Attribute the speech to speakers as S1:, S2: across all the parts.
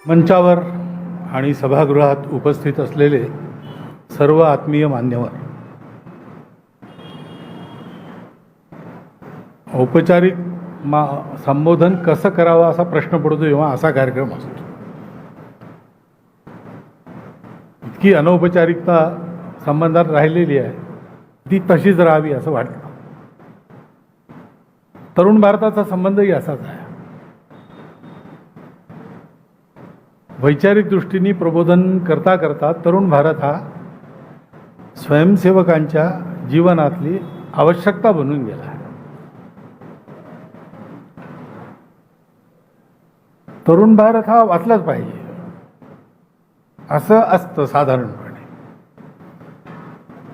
S1: मंचावर आणि सभागृहात उपस्थित असलेले सर्व आत्मीय मान्यवर, औपचारिक संबोधन कसं करावं असा प्रश्न पडतो जेव्हा असा कार्यक्रम असतो. इतकी अनौपचारिकता संबंधात राहिलेली आहे, ती तशीच राहावी असं वाटतं. तरुण भारताचा संबंधही असाच आहे. वैचारिक दृष्टीने प्रबोधन करता करता तरुण भारत हा स्वयंसेवकांच्या जीवनातली आवश्यकता बनून गेला आहे. तरुण भारत हा वाचलाच पाहिजे असं असतं साधारणपणे.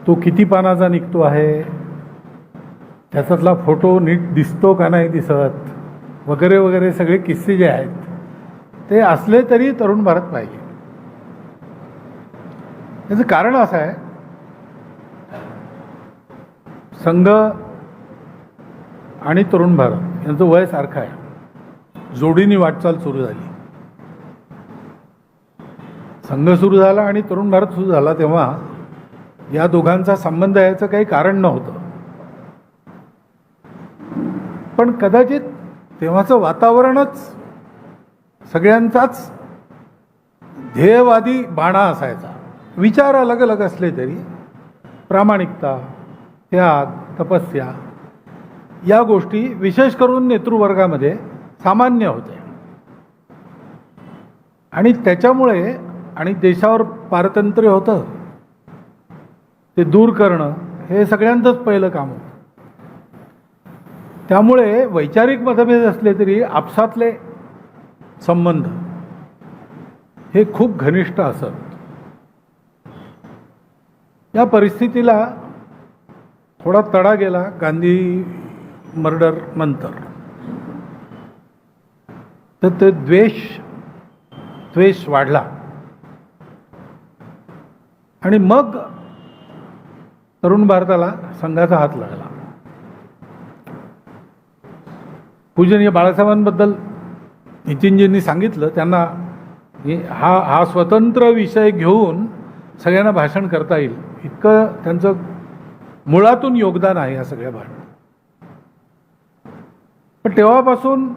S1: तो किती पानाचा निघतो आहे, त्याच्यातला फोटो नीट दिसतो का नाही दिसत वगैरे वगैरे सगळे किस्से जे आहेत ते असले तरी तरुण भारत पाहिजे. त्याचं कारण असं आहे, संघ आणि तरुण भारत यांचं वय सारखं आहे, जोडीने वाटचाल सुरू झाली. संघ सुरू झाला आणि तरुण भारत सुरू झाला तेव्हा या दोघांचा संबंध याचं काही कारण नव्हतं. पण कदाचित तेव्हाचं वातावरणच सगळ्यांचाच ध्येयवादी बाणा असायचा. विचार अलग अलग असले तरी प्रामाणिकता, त्याग, तपस्या या गोष्टी विशेष करून नेतृवर्गामध्ये सामान्य होते. आणि त्याच्यामुळे आणि देशावर पारतंत्र्य होतं ते दूर करणं हे सगळ्यांचंच पहिलं काम होतं. त्यामुळे वैचारिक मतभेद असले तरी आपसातले संबंध हे खूप घनिष्ठ असत. या परिस्थितीला थोडा तडा गेला गांधी मर्डर नंतर. तर ते द्वेष वाढला आणि मग तरुण भारताला संघाचा हात लागला. पूजनीय बाळासाहेबांबद्दल नितीनजींनी सांगितलं, त्यांना हा स्वतंत्र विषय घेऊन सगळ्यांना भाषण करता येईल इतकं त्यांचं मुळातून योगदान आहे या सगळ्या भाषणात. पण तेव्हापासून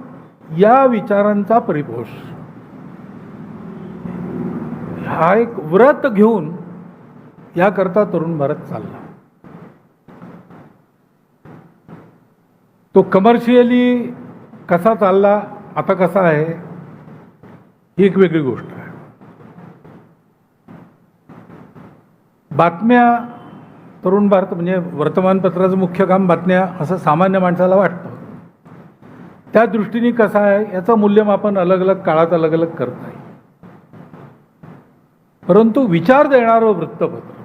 S1: या विचारांचा परिपोष हा एक व्रत घेऊन याकरता तरुण भारत चालला. तो कमर्शियली कसा चालला, आता कसा आहे, ही एक वेगळी गोष्ट आहे. बातम्या, तरुण भारत म्हणजे वर्तमानपत्राचं मुख्य काम बातम्या असं सामान्य माणसाला वाटतं. त्या दृष्टीने कसं आहे याचं मूल्यमापन अलग अलग काळात अलग अलग करता येईल. परंतु विचार देणारं वृत्तपत्र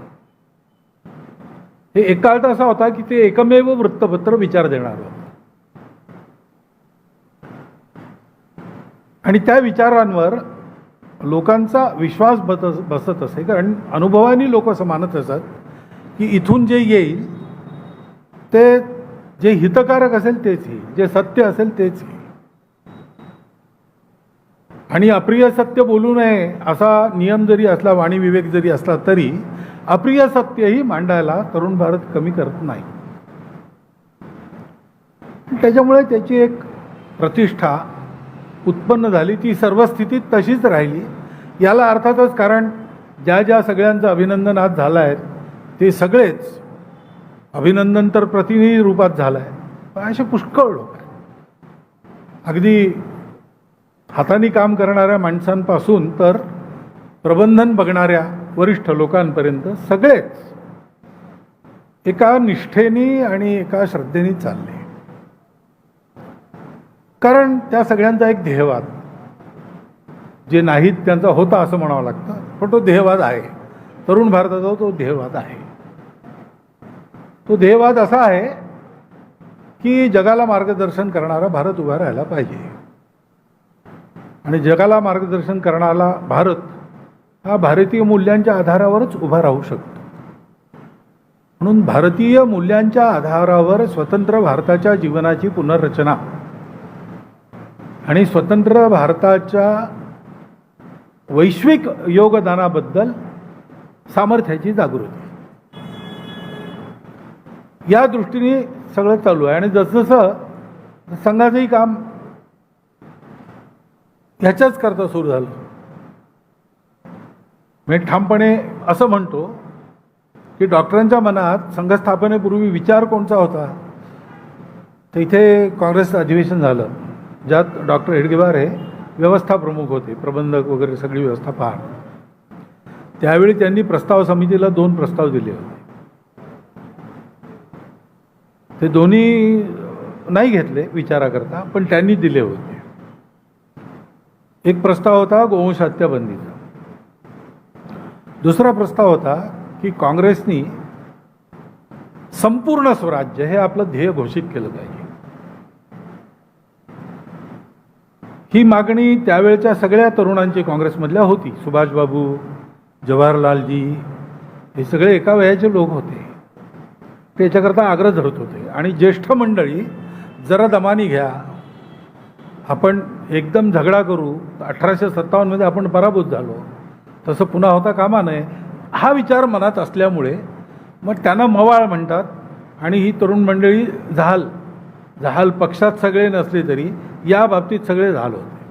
S1: हे एक काळ असा होता की ते एकमेव वृत्तपत्र विचार देणारं होतं. आणि त्या विचारांवर लोकांचा विश्वास बसत असे, कारण अनुभवाने लोक असं मानत असत की इथून जे येईल ते जे हितकारक असेल तेच येईल, जे सत्य असेल तेच येईल. आणि अप्रिय सत्य बोलू नये असा नियम जरी असला, वाणी विवेक जरी असला तरी अप्रिय सत्यही मांडायला तरुण भारत कमी करत नाही. त्याच्यामुळे त्याची एक प्रतिष्ठा उत्पन्न झाली, ती सर्व स्थितीत तशीच राहिली. याला अर्थातच कारण ज्या सगळ्यांचं अभिनंदन आज झालं आहे ते सगळेच अभिनंदन तर प्रतिनिधी रूपात झालं आहे, पण असे पुष्कळ लोक आहेत. अगदी हाताने काम करणाऱ्या माणसांपासून तर प्रबंधन बघणाऱ्या वरिष्ठ लोकांपर्यंत सगळेच एका निष्ठेने आणि एका श्रद्धेने चालले. कारण त्या सगळ्यांचा एक ध्येयवाद जे नाहीत त्यांचा होता असं म्हणावं लागतं, पण तो ध्येयवाद आहे. तरुण भारताचा तो ध्येयवाद आहे. तो ध्येयवाद असा आहे की जगाला मार्गदर्शन करणारा भारत उभा राहायला पाहिजे. आणि जगाला मार्गदर्शन करणारा भारत हा भारतीय मूल्यांच्या आधारावरच उभा राहू शकतो. म्हणून भारतीय मूल्यांच्या आधारावर स्वतंत्र भारताच्या जीवनाची पुनर्रचना आणि स्वतंत्र भारताच्या वैश्विक योगदानाबद्दल सामर्थ्याची जागृती या दृष्टीने सगळं चालू आहे. आणि जसजसं संघाचंही काम ह्याच्याच करता सुरू झालं. मी ठामपणे असं म्हणतो की डॉक्टरांच्या मनात संघस्थापनेपूर्वी विचार कोणता होता. तर इथे काँग्रेस अधिवेशन झालं ज्यात डॉक्टर हेडगेवार हे व्यवस्था प्रमुख होते, प्रबंधक वगैरे सगळी व्यवस्था पाहत. त्यावेळी त्यांनी प्रस्ताव समितीला 2 प्रस्ताव दिले होते. ते दोन्ही नाही घेतले विचाराकरता, पण त्यांनी दिले होते. एक प्रस्ताव होता गोवंश हत्याबंदीचा. दुसरा प्रस्ताव होता की काँग्रेसनी संपूर्ण स्वराज्य हे आपलं ध्येय घोषित केलं पाहिजे. ही मागणी त्यावेळच्या सगळ्या तरुणांची काँग्रेसमधल्या होती. सुभाषबाबू, जवाहरलालजी हे सगळे एका वयाचे लोक होते. त्याच्याकरता आग्रह धरत होते. आणि ज्येष्ठ मंडळी जरा दमानी घ्या, आपण एकदम झगडा करू, 1857मध्ये आपण पराभूत झालो, तसं पुन्हा होता कामा नये हा विचार मनात असल्यामुळे मग त्यांना मवाळ म्हणतात. आणि ही तरुण मंडळी जहाल पक्षात सगळे नसले तरी या बाबतीत सगळे झालो होते.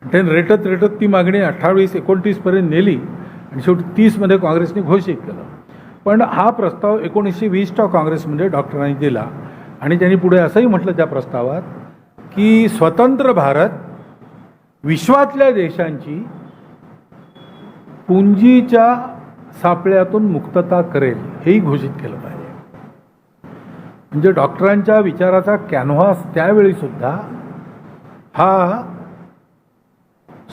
S1: त्यांनी रेटत ती मागणी 28-29 पर्यंत नेली आणि शेवटी 30मध्ये काँग्रेसने घोषित केलं. पण हा प्रस्ताव 1920च्या काँग्रेसमध्ये डॉक्टरांनी दिला. आणि त्यांनी पुढे असंही म्हटलं त्या प्रस्तावात की स्वतंत्र भारत विश्वातल्या देशांची पुंजीच्या सापळ्यातून मुक्तता करेल हेही घोषित केलं पाहिजे. म्हणजे डॉक्टरांच्या विचाराचा कॅनव्हास त्यावेळी सुद्धा हा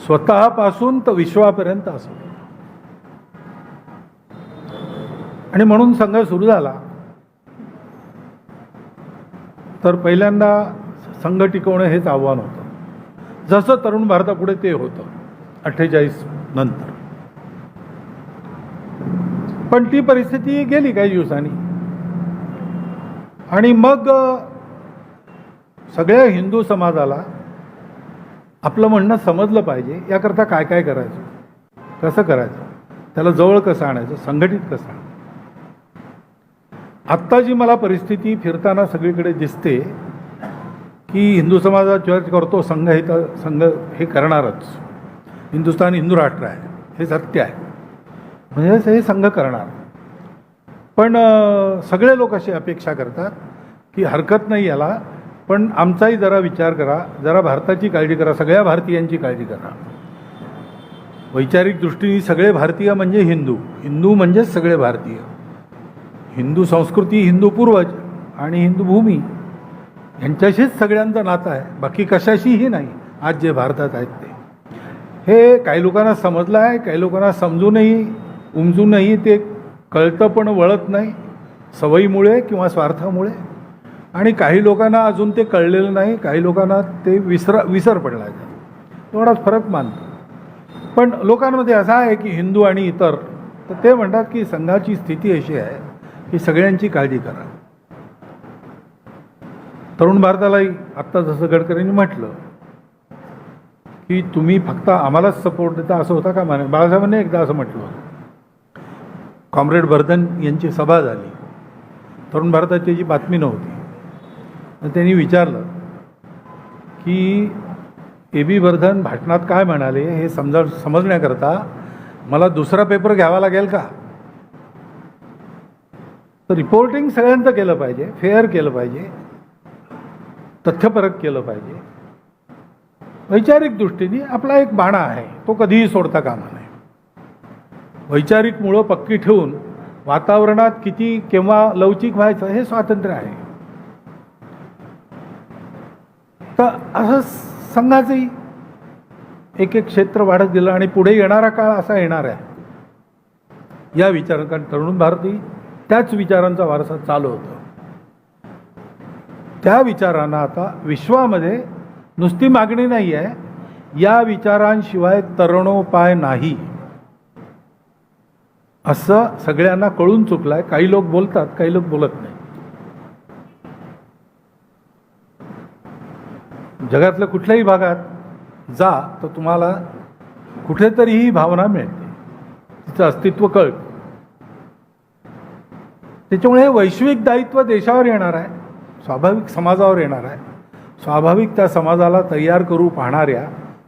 S1: स्वतःपासून तर विश्वापर्यंत असतो. आणि म्हणून संघ सुरू झाला तर पहिल्यांदा संघ टिकवणं हेच आव्हान होतं. जसं तरुण भारतापुढे ते होतं 48 नंतर. पण ती परिस्थिती गेली काही दिवसांनी. आणि मग सगळ्या हिंदू समाजाला आपलं म्हणणं समजलं पाहिजे याकरता काय काय करायचं, कसं करायचं, त्याला जवळ कसं आणायचं, संघटित कसं आणायचं. आत्ता जी मला परिस्थिती फिरताना सगळीकडे दिसते की हिंदू समाजात चर्च करतो संघ हे करणारच. हिंदुस्थान हिंदू राष्ट्र आहे हे सत्य आहे, म्हणजे हे संघ करणार. पण सगळे लोक अशी अपेक्षा करतात की हरकत नाही याला, पण आमचाही जरा विचार करा, जरा भारताची काळजी करा, सगळ्या भारतीयांची काळजी करा. वैचारिक दृष्टीने सगळे भारतीय म्हणजे हिंदू म्हणजेच सगळे भारतीय. हिंदू संस्कृती, हिंदू पूर्वज आणि हिंदू भूमी यांच्याशीच सगळ्यांचं नातं आहे, बाकी कशाशीही नाही. आज जे भारतात आहेत हे काही लोकांना समजलं आहे, काही लोकांना उमजूनही ते कळतं पण वळत नाही, सवयीमुळे किंवा स्वार्थामुळे. आणि काही लोकांना अजून ते कळलेलं नाही, काही लोकांना ते विसर पडला आहे. एवढाच फरक मानतो. पण लोकांमध्ये असा आहे की हिंदू आणि इतर, तर ते म्हणतात की संघाची स्थिती अशी आहे की सगळ्यांची काळजी करा. तरुण भारतालाही आत्ता जसं गडकरींनी म्हटलं की तुम्ही फक्त आम्हालाच सपोर्ट देता असं होता का माने. बाळासाहेबांनी एकदा असं म्हटलं होतं. कॉम्रेड बर्धन यांची सभा झाली, तरुण भारताची जी बातमी नव्हती. तर त्यांनी विचारलं की AB बर्धन भाषणात काय म्हणाले हे समजण्याकरता मला दुसरा पेपर घ्यावा लागेल का. तर रिपोर्टिंग सगळ्यांचं केलं पाहिजे, फेअर केलं पाहिजे, तथ्यपरक केलं पाहिजे. वैचारिक दृष्टीने आपला एक बाणा आहे, तो कधीही सोडता कामा नये. वैचारिक मुळं पक्की ठेवून वातावरणात किती केव्हा लवचिक व्हायचं हे स्वातंत्र्य आहे. तर असं संघाचंही एक एक क्षेत्र वाढत गेलं आणि पुढे येणारा काळ असा येणार आहे या विचारांना. कारण तरुण भारती त्याच विचारांचा वारसा चालू होता. त्या विचारांना आता विश्वामध्ये नुसती मागणी नाही आहे, या विचारांशिवाय तरणोपाय नाही असं सगळ्यांना कळून चुकलं आहे. काही लोक बोलतात, काही लोक बोलत नाही. जगातल्या कुठल्याही भागात जा तर तुम्हाला कुठेतरी ही भावना मिळते, तिचं अस्तित्व कळतं. त्याच्यामुळे हे वैश्विक दायित्व देशावर येणार आहे, स्वाभाविक समाजावर येणार आहे, स्वाभाविक त्या समाजाला तयार करू पाहणाऱ्या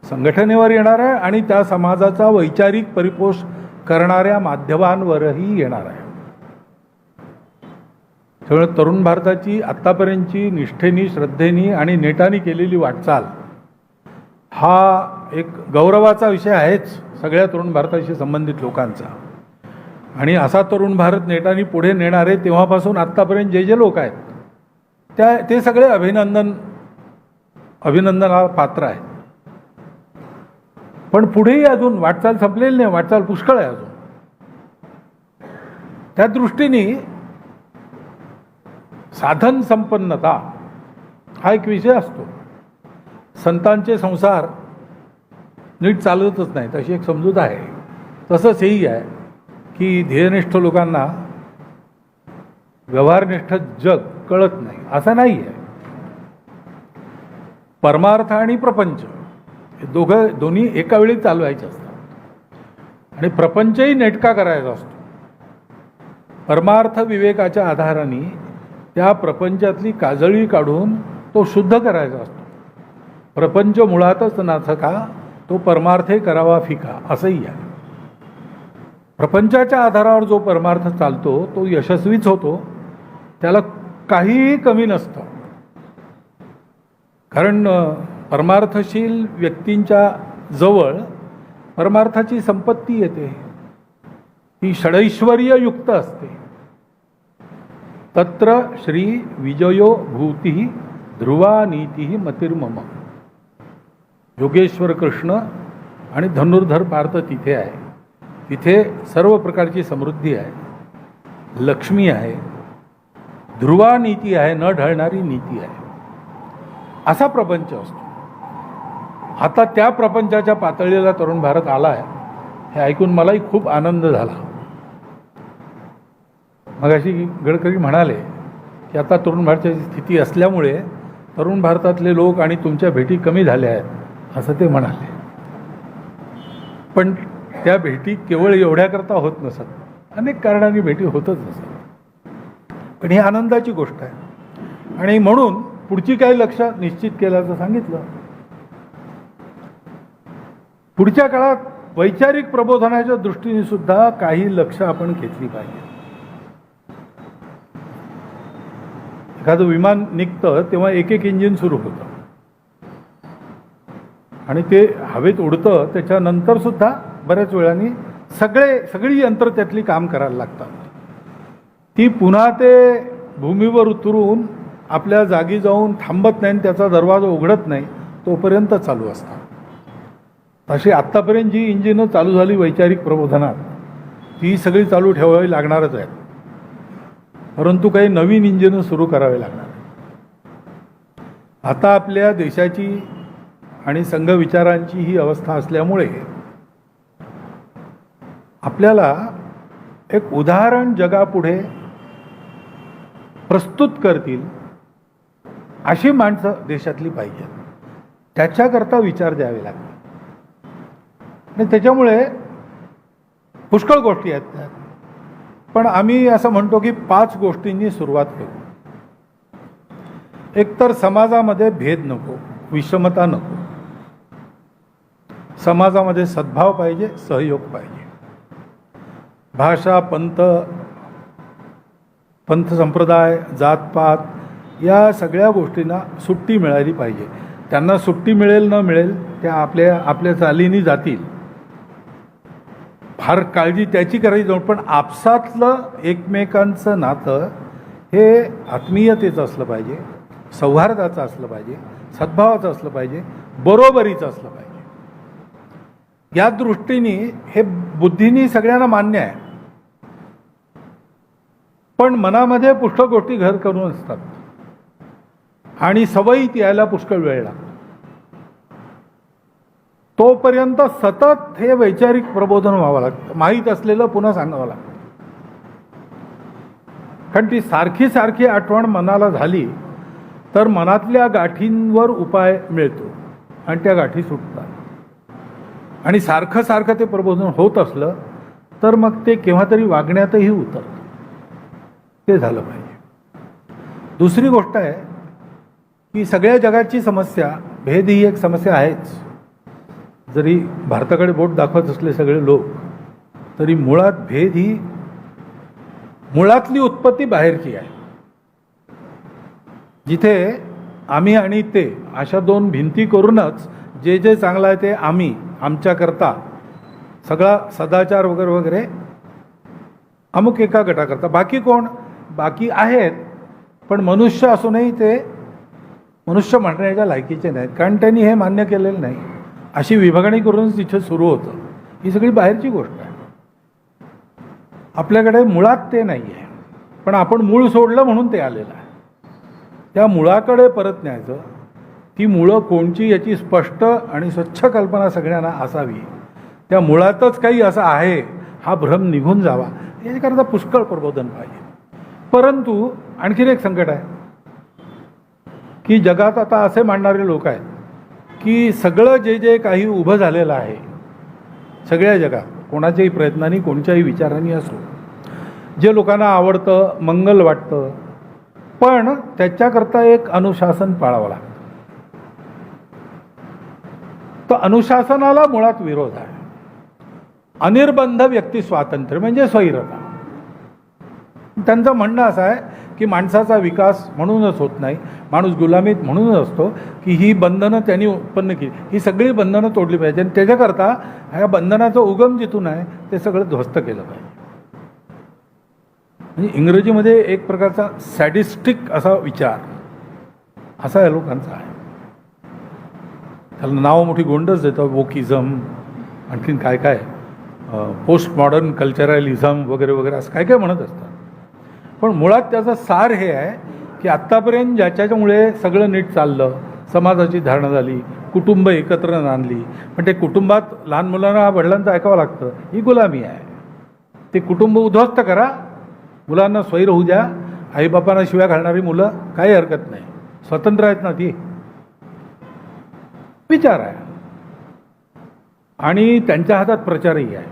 S1: संघटनेवर येणार आहे आणि त्या समाजाचा वैचारिक परिपोष करणाऱ्या माध्यमांवरही येणार आहे. त्यामुळे तरुण भारताची आत्तापर्यंतची निष्ठेनी, श्रद्धेनी आणि नेटानी केलेली वाटचाल हा एक गौरवाचा विषय आहेच सगळ्या तरुण भारताशी संबंधित लोकांचा. आणि असा तरुण भारत नेटानी पुढे नेणारे तेव्हापासून आत्तापर्यंत जे जे लोक आहेत ते सगळे अभिनंदनाला पात्र आहेत. पण पुढेही अजून वाटचाल संपलेली नाही, वाटचाल पुष्कळ आहे अजून. त्या दृष्टीने साधन संपन्नता हा एक विषय असतो. संतांचे संसार नीट चालतच नाही तशी एक समजूत आहे. तसंच हेही आहे की ध्येयनिष्ठ लोकांना व्यवहारनिष्ठ जग कळत नाही असं नाही आहे. परमार्थ आणि प्रपंच हे दोन्ही एका वेळी चालवायचे असतात आणि प्रपंचही नेटका करायचा असतो. परमार्थ विवेकाच्या आधाराने त्या प्रपंचातली काजळी काढून तो शुद्ध करायचा असतो. प्रपंच मुळातच नाथका, तो परमार्थे करावा फिका असंही आहे. प्रपंचाच्या आधारावर जो परमार्थ चालतो तो यशस्वीच होतो, त्याला काहीही कमी नसतं. कारण परमार्थशील व्यक्तींच्या जवळ परमार्थाची संपत्ती येते, ती षडैश्वर्ययुक्त असते. तत्र श्री विजयो भूती ध्रुवा नीती मतिर्मम. योगेश्वर कृष्ण आणि धनुर्धर पार्थ तिथे आहे. तिथे सर्व प्रकारची समृद्धी आहे, लक्ष्मी आहे, ध्रुवा नीती आहे, न ढळणारी नीती आहे. असा प्रपंच असतो. आता त्या प्रपंचाच्या पातळीला तरुण भारत आला आहे हे ऐकून मलाही खूप आनंद झाला. मगाशी गडकरी म्हणाले की आता तरुण भारताची स्थिती असल्यामुळे तरुण भारतातले लोक आणि तुमच्या भेटी कमी झाल्या आहेत असं ते म्हणाले. पण त्या भेटी केवळ एवढ्याकरता होत नसत, अनेक कारणांनी भेटी होतच नसत. पण ही आनंदाची गोष्ट आहे आणि म्हणून पुढची काही लक्ष निश्चित केल्याचं सांगितलं. पुढच्या काळात वैचारिक प्रबोधनाच्या दृष्टीने सुद्धा काही लक्ष आपण घेतली पाहिजे. एखादं विमान निघतं तेव्हा एक एक इंजिन सुरू होतं आणि ते हवेत उडतं. त्याच्यानंतर सुद्धा बऱ्याच वेळाने सगळी यंत्र त्यातली काम करायला लागतात. ती पुन्हा ते भूमीवर उतरून आपल्या जागी जाऊन थांबत नाही, त्याचा दरवाजा उघडत नाही तोपर्यंत चालू असतात. तशी आत्तापर्यंत जी इंजिनं चालू झाली वैचारिक प्रबोधनात ती सगळी चालू ठेवावी लागणारच आहेत, परंतु काही नवीन इंजिनं सुरू करावी लागणार. आता आपल्या देशाची आणि संघ विचारांची ही अवस्था असल्यामुळे आपल्याला एक उदाहरण जगापुढे प्रस्तुत करतील अशी माणसं देशातली पाहिजे. त्याच्याकरता विचार द्यावे लागतात आणि त्याच्यामुळे पुष्कळ गोष्टी आहेत त्यात. पण आम्ही असं म्हणतो की 5 गोष्टींनी सुरुवात करू. एकतर समाजामध्ये भेद नको, विषमता नको. समाजामध्ये सद्भाव पाहिजे, सहयोग पाहिजे. भाषा, पंथ संप्रदाय, जातपात या सगळ्या गोष्टींना सुट्टी मिळाली पाहिजे. त्यांना सुट्टी मिळेल न मिळेल त्या आपल्या चालीनी जातील, फार काळजी त्याची करायची नाही. पण आपसातलं एकमेकांचं नातं हे आत्मीयतेचं असलं पाहिजे, सौहार्दाचं असलं पाहिजे, सद्भावाचं असलं पाहिजे, बरोबरीचं असलं पाहिजे. या दृष्टीने हे बुद्धीने सगळ्यांना मान्य आहे, पण मनामध्ये पुष्कळ गोष्टी घर करून असतात. आणि सवयीत यायला पुष्कळ वेळ लागतो. तोपर्यंत सतत हे वैचारिक प्रबोधन व्हावं लागतं, माहीत असलेलं पुन्हा सांगावं लागतं. कारण ती सारखी सारखी आठवण मनाला झाली तर मनातल्या गाठींवर उपाय मिळतो आणि त्या गाठी सुटतात. आणि सारखं सारखं ते प्रबोधन होत असलं तर मग ते केव्हा तरी वागण्यातही उतरतं. ते झालं पाहिजे. दुसरी गोष्ट आहे की सगळ्या जगाची समस्या, भेद ही एक समस्या आहेच. जरी भारताकडे बोट दाखवत असले सगळे लोक, तरी मुळात भेद ही मुळातली उत्पत्ती बाहेरची आहे. जिथे आम्ही आणि ते अशा दोन भिंती करूनच जे जे चांगलं आहे ते आम्ही, आमच्याकरता, सगळा सदाचार वगैरे वगैरे अमुक एका गटाकरता. बाकी कोण? बाकी आहेत पण मनुष्य असूनही ते मनुष्य म्हणण्याच्या लायकीचे नाहीत, कारण त्यांनी हे मान्य केलेलं नाही. अशी विभागणी करूनच तिथे सुरू होतं. ही सगळी बाहेरची गोष्ट आहे. आपल्याकडे मुळात ते नाही आहे, पण आपण मूळ सोडलं म्हणून ते आलेलं आहे. त्या मुळाकडे परत न्यायचं. ती मुळं कोणची याची स्पष्ट आणि स्वच्छ कल्पना सगळ्यांना असावी. त्या मुळातच काही असं आहे हा भ्रम निघून जावा, याच्याकरता पुष्कळ प्रबोधन पाहिजे. परंतु आणखीन एक संकट आहे की जगात आता असे मांडणारे लोक आहेत की सगळं जे जे काही उभं झालेलं आहे सगळ्या जगात, कोणाच्याही प्रयत्नांनी, कोणत्याही विचारांनी असो, जे लोकांना आवडतं, मंगल वाटतं, पण त्याच्याकरता एक अनुशासन पाळावं लागतं. तर अनुशासनाला मुळात विरोध आहे. अनिर्बंध व्यक्ती स्वातंत्र्य म्हणजे स्वैरता. त्यांचं म्हणणं असं आहे की माणसाचा विकास म्हणूनच होत नाही, माणूस गुलामीत म्हणूनच असतो की ही बंधनं त्यांनी उत्पन्न केली, ही सगळी बंधनं तोडली पाहिजे आणि त्याच्याकरता ह्या बंधनाचा उगम जिथून आहे ते सगळं ध्वस्त केलं पाहिजे. म्हणजे इंग्रजीमध्ये एक प्रकारचा सॅडिस्टिक असा विचार असा या लोकांचा आहे. त्याला नाव मोठी गोंडच देतं, वोकिझम, आणखीन काय काय, पोस्ट मॉडर्न कल्चरलिझम वगैरे वगैरे असं काय काय म्हणत असतात. पण मुळात त्याचं सार हे आहे की आत्तापर्यंत ज्याच्यामुळे सगळं नीट चाललं, समाजाची धारणा झाली, कुटुंब एकत्र आणली, पण ते कुटुंबात लहान मुलांना वडिलांचं ऐकावं लागतं, ही गुलामी आहे. ते कुटुंब उद्ध्वस्त करा, मुलांना स्वैर होऊ द्या, आईबापांना शिव्या घालणारी मुलं काही हरकत नाही, स्वतंत्र आहेत ना, ती विचार आहे. आणि त्यांच्या हातात प्रचारही आहे.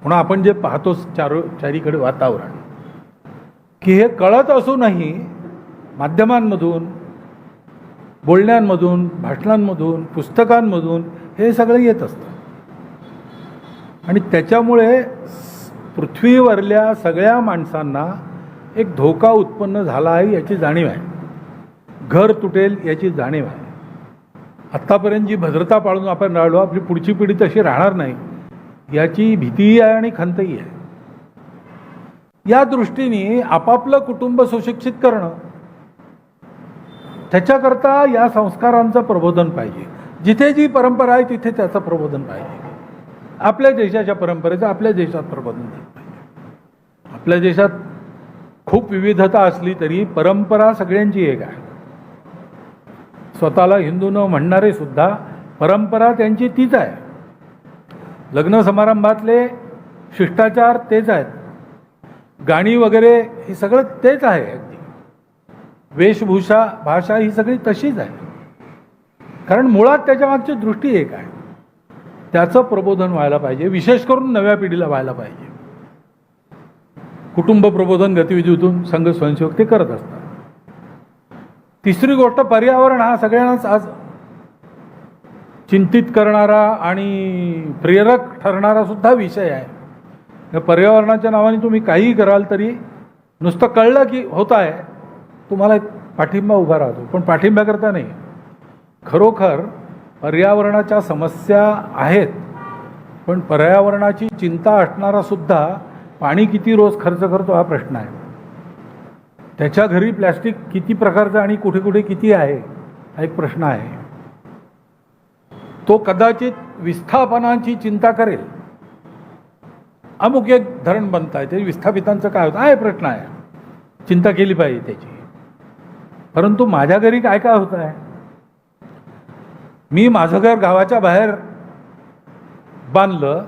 S1: म्हणून आपण जे पाहतो चारीकडे वातावरण, की हे कळत असूनही माध्यमांमधून, बोलण्यांमधून, भाषणांमधून, पुस्तकांमधून हे सगळं येत असतं. आणि त्याच्यामुळे पृथ्वीवरल्या सगळ्या माणसांना एक धोका उत्पन्न झाला आहे याची जाणीव आहे. घर तुटेल याची जाणीव आहे. आत्तापर्यंत जी भद्रता पाळून आपण राहिलो, आपली पुढची पिढी तशी राहणार नाही याची भीतीही आहे आणि खंतही आहे. या दृष्टीने आपापलं कुटुंब सुशिक्षित करणं, त्याच्याकरता या संस्कारांचं प्रबोधन पाहिजे. जिथे जी परंपरा आहे तिथे त्याचं प्रबोधन पाहिजे. आपल्या देशाच्या परंपरेचं आपल्या देशात प्रबोधन झालं पाहिजे. आपल्या देशात खूप विविधता असली तरी परंपरा सगळ्यांची एक आहे. स्वतःला हिंदू न म्हणणारे सुद्धा परंपरा त्यांची तीच आहे. लग्न समारंभातले शिष्टाचार तेच आहेत, गाणी वगैरे हे सगळं तेच आहे. अगदी वेशभूषा, भाषा ही सगळी तशीच आहे. कारण मुळात त्याच्या मागची दृष्टी एक आहे. त्याचं प्रबोधन व्हायला पाहिजे, विशेष करून नव्या पिढीला व्हायला पाहिजे. कुटुंब प्रबोधन गतिविधीतून संघ स्वयंसेवक ते करत असतात. तिसरी गोष्ट, पर्यावरण हा सगळ्यांनाच आज चिंतित करणारा आणि प्रेरक ठरणारा सुद्धा विषय आहे. या पर्यावरणाच्या नावाने तुम्ही काहीही कराल तरी नुसतं कळलं की होत आहे, तुम्हाला एक पाठिंबा उभा राहतो, पण पाठिंब्याकरता नाही. खरोखर पर्यावरणाच्या समस्या आहेत, पण पर्यावरणाची चिंता असणारा सुद्धा पाणी किती रोज खर्च करतो हा प्रश्न आहे. त्याच्या घरी प्लॅस्टिक किती प्रकारचं आणि कुठे कुठे किती आहे हा एक प्रश्न आहे. तो कदाचित विस्थापनाची चिंता करेल. अमुक एक धरण बनत आहे, ते विस्थापितांचं काय होतं हा प्रश्न आहे, चिंता केली पाहिजे त्याची. परंतु माझ्या घरी काय काय होत आहे, मी माझं घर गावाच्या बाहेर बांधलं,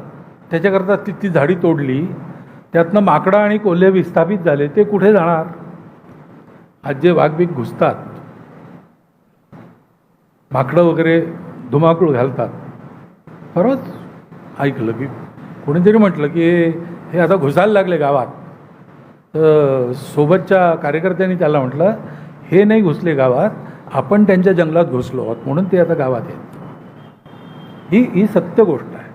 S1: त्याच्याकरता ती झाडी तोडली, त्यातनं माकडं आणि कोल्हे विस्थापित झाले, ते कुठे जाणार? आज जे वाघबीक घुसतात, माकडं वगैरे धुमाकूळ घालतात. परत ऐकलं की कोणीतरी म्हटलं की हे आता घुसायला लागले गावात. तर सोबतच्या कार्यकर्त्यांनी त्याला म्हटलं, हे नाही घुसले गावात, आपण त्यांच्या जंगलात घुसलो आहोत म्हणून ते आता गावात आहेत. ही सत्य गोष्ट आहे.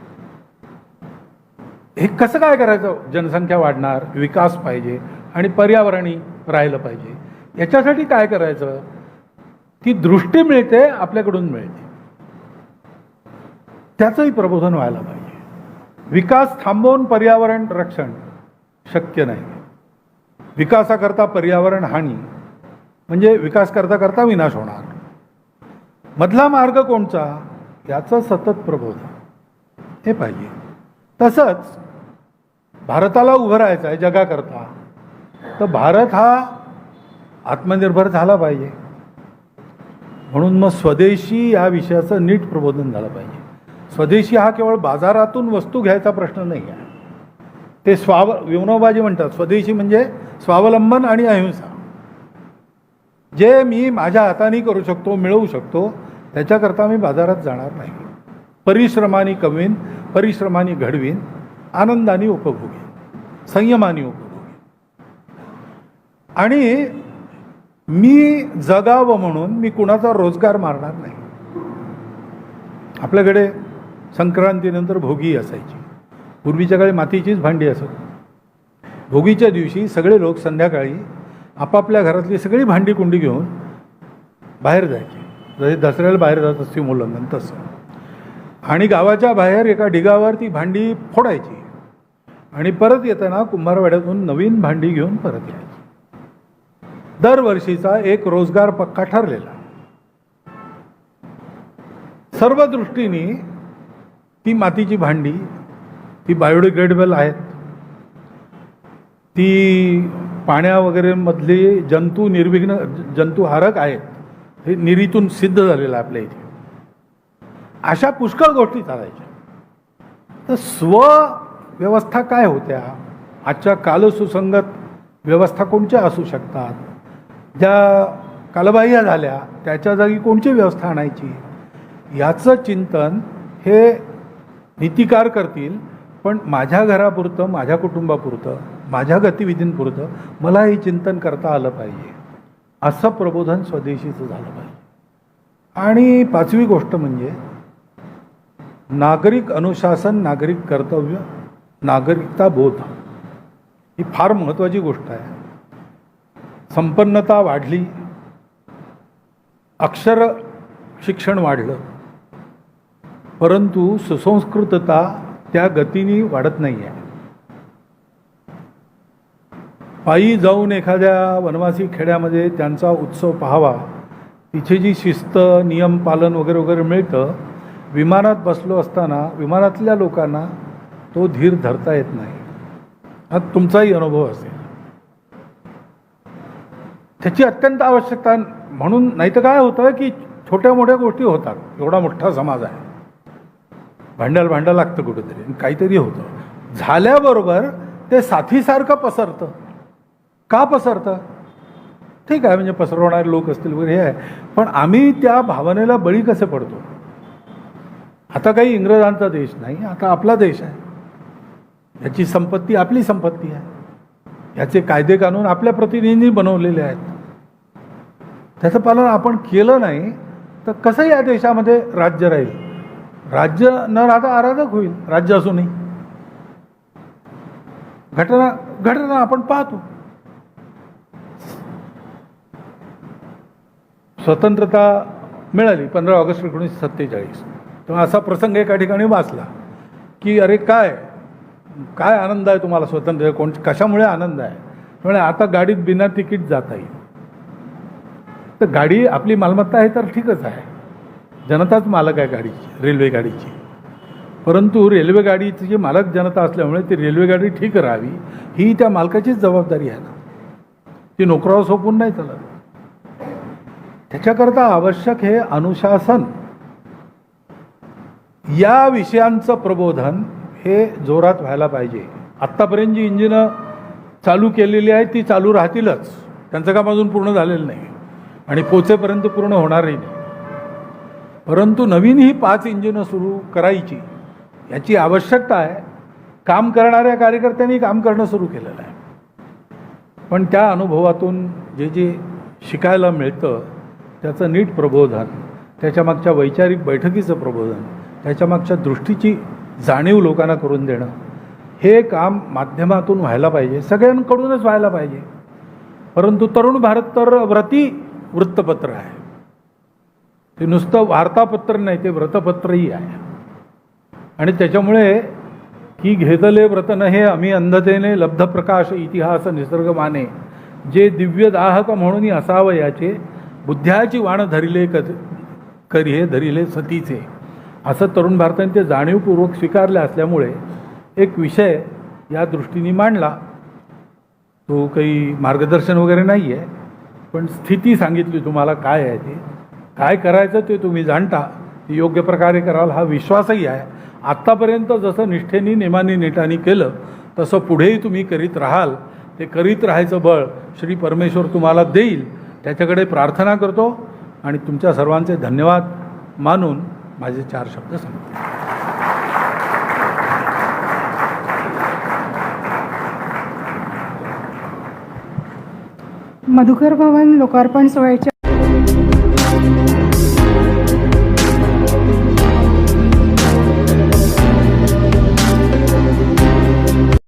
S1: हे कसं काय करायचं? जनसंख्या वाढणार, विकास पाहिजे आणि पर्यावरणही राहिलं पाहिजे. याच्यासाठी काय करायचं? ती दृष्टी मिळते, आपल्याकडून मिळते, त्याचंही प्रबोधन व्हायला पाहिजे. विकास थांबवून पर्यावरण रक्षण शक्य नाही. विकासाकरता पर्यावरण हानी म्हणजे विकास करता करता विनाश होणार. मधला मार्ग कोणचा? याचं सतत प्रबोधन हे पाहिजे. तसंच भारताला उभं राहायचं आहे जगाकरता, तर भारत हा आत्मनिर्भर झाला पाहिजे. म्हणून मग स्वदेशी या विषयाचं नीट प्रबोधन झालं पाहिजे. स्वदेशी हा केवळ बाजारातून वस्तू घ्यायचा प्रश्न नाही आहे. ते विनोबाजी म्हणतात, स्वदेशी म्हणजे स्वावलंबन आणि अहिंसा. जे मी माझ्या हाताने करू शकतो, मिळवू शकतो, त्याच्याकरता मी बाजारात जाणार नाही. परिश्रमाने कमवीन, परिश्रमाने घडवीन, आनंदाने उपभोगीन, संयमाने उपभोगीन. आणि मी जगावं म्हणून मी कुणाचा रोजगार मारणार नाही. आपल्याकडे संक्रांतीनंतर भोगी असायची. पूर्वीच्या काळी मातीचीच भांडी असत. भोगीच्या दिवशी सगळे लोक संध्याकाळी आपापल्या घरातली सगळी भांडी कुंडी घेऊन बाहेर जायचे, जसे दसऱ्याला बाहेर जात असते मुलं तसं. आणि गावाच्या बाहेर एका ढिगावर ती भांडी फोडायची आणि परत येताना कुंभारवाड्यातून नवीन भांडी घेऊन परत यायची. दरवर्षीचा एक रोजगार पक्का ठरलेला. सर्व दृष्टीने ती मातीची भांडी, ती बायोडिग्रेडेबल आहेत, ती पाण्या वगैरे मधली निर्विघ्न जंतुहारक आहेत, हे निरीतून सिद्ध झालेलं आहे आपल्या इथे. अशा पुष्कळ गोष्टी चालायच्या. तर स्वव्यवस्था काय होत्या? आजच्या कालसुसंगत व्यवस्था कोणत्या असू शकतात? ज्या कालबाह्य झाल्या त्याच्या जागी कोणती व्यवस्था आणायची? याचं चिंतन हे नीतिकार करतील, पण माझ्या घरापुरतं, माझ्या कुटुंबापुरतं, माझ्या गतिविधींपुरतं मला हे चिंतन करता आलं पाहिजे, असं प्रबोधन स्वदेशीचं झालं पाहिजे. आणि पाचवी गोष्ट म्हणजे नागरिक अनुशासन, नागरिक कर्तव्य, नागरिकता बोध. ही फार महत्त्वाची गोष्ट आहे. संपन्नता वाढली, अक्षर शिक्षण वाढलं, परंतु सुसंस्कृतता त्या गतीने वाढत नाही आहे. पायी जाऊन एखाद्या वनवासी खेड्यामध्ये त्यांचा उत्सव पाहावा, तिथे जी शिस्त, नियम पालन वगैरे वगैरे मिळतं, विमानात बसलो असताना विमानातल्या लोकांना तो धीर धरता येत नाही. हा तुमचाही अनुभव असेल. त्याची अत्यंत आवश्यकता. म्हणून नाही तर काय होतं की छोट्या मोठ्या गोष्टी होतात. एवढा मोठा समाज आहे, भांडायला लागतं कुठेतरी, काहीतरी होतं. झाल्याबरोबर ते साथीसारखं पसरतं. का पसरतं? ठीक आहे, म्हणजे पसरवणारे लोक असतील वगैरे हे आहे, पण आम्ही त्या भावनेला बळी कसे पडतो? आता काही इंग्रजांचा देश नाही, आता आपला देश आहे. याची संपत्ती आपली संपत्ती आहे. याचे कायदे कानून आपल्या प्रतिनिधींनी बनवलेले आहेत. त्याचं पालन आपण केलं नाही तर कसं या देशामध्ये राज्य राहील? राज्य न राहता अराजक होईल, राज्य असूनही. घटना आपण पाहतो. स्वतंत्रता मिळाली 15 ऑगस्ट 1947. तेव्हा असा प्रसंग एका ठिकाणी वाचला की अरे काय आनंद आहे तुम्हाला स्वतंत्र, कशामुळे आनंद आहे? म्हणजे आता गाडीत बिना तिकीट जाता येईल. तर गाडी आपली मालमत्ता आहे तर ठीकच आहे, जनताच मालक आहे गाडीची, रेल्वे गाडीची. परंतु रेल्वे गाडीची जी मालक जनता असल्यामुळे ती रेल्वे गाडी ठीक राहावी ही त्या मालकाचीच जबाबदारी आहे ना. ती नोकरावर सोपून नाही चालत. त्याच्याकरता आवश्यक हे अनुशासन, या विषयांचं प्रबोधन हे जोरात व्हायला पाहिजे. आत्तापर्यंत जी इंजिनं चालू केलेली आहेत ती चालू राहतीलच, त्यांचं काम अजून पूर्ण झालेलं नाही आणि पोचेपर्यंत पूर्ण होणारही नाही. परंतु नवीन ही 5 इंजिनं सुरू करायची याची आवश्यकता आहे. काम करणाऱ्या कार्यकर्त्यांनी काम करणं सुरू केलेलं आहे. पण त्या अनुभवातून जे जे शिकायला मिळतं त्याचं नीट प्रबोधन, त्याच्यामागच्या वैचारिक बैठकीचं प्रबोधन, त्याच्यामागच्या दृष्टीची जाणीव लोकांना करून देणं, हे काम माध्यमातून व्हायला पाहिजे, सगळ्यांकडूनच व्हायला पाहिजे. परंतु तरुण भारत तर व्रती वृत्तपत्र आहे, ते नुसतं वार्तापत्र नाही, ते व्रतपत्रही आहे. आणि त्याच्यामुळे की घेतले व्रत नहे आम्ही अंधतेने लब्ध प्रकाश इतिहास निसर्ग माने, जे दिव्य दाहक म्हणून असावं याचे, बुद्ध्याची वाण धरिले करिहे धरिले सतीचे, असं तरुण भारताने ते जाणीवपूर्वक स्वीकारले असल्यामुळे एक विषय या दृष्टीने मांडला. तो काही मार्गदर्शन वगैरे नाही आहे, पण स्थिती सांगितली तुम्हाला काय आहे, ते काय करायचं ते तुम्ही जाणता, ते योग्य प्रकारे कराल हा विश्वासही आहे. आत्तापर्यंत जसं निष्ठेने नेमाने नेटाने केलं तसं पुढेही तुम्ही करीत राहाल. ते करीत राहायचं बळ श्री परमेश्वर तुम्हाला देईल, त्याच्याकडे प्रार्थना करतो आणि तुमच्या सर्वांचे धन्यवाद मानून माझे 4 शब्द सांगतो.
S2: मधुकर भवन लोकार्पण सोहळ्याच्या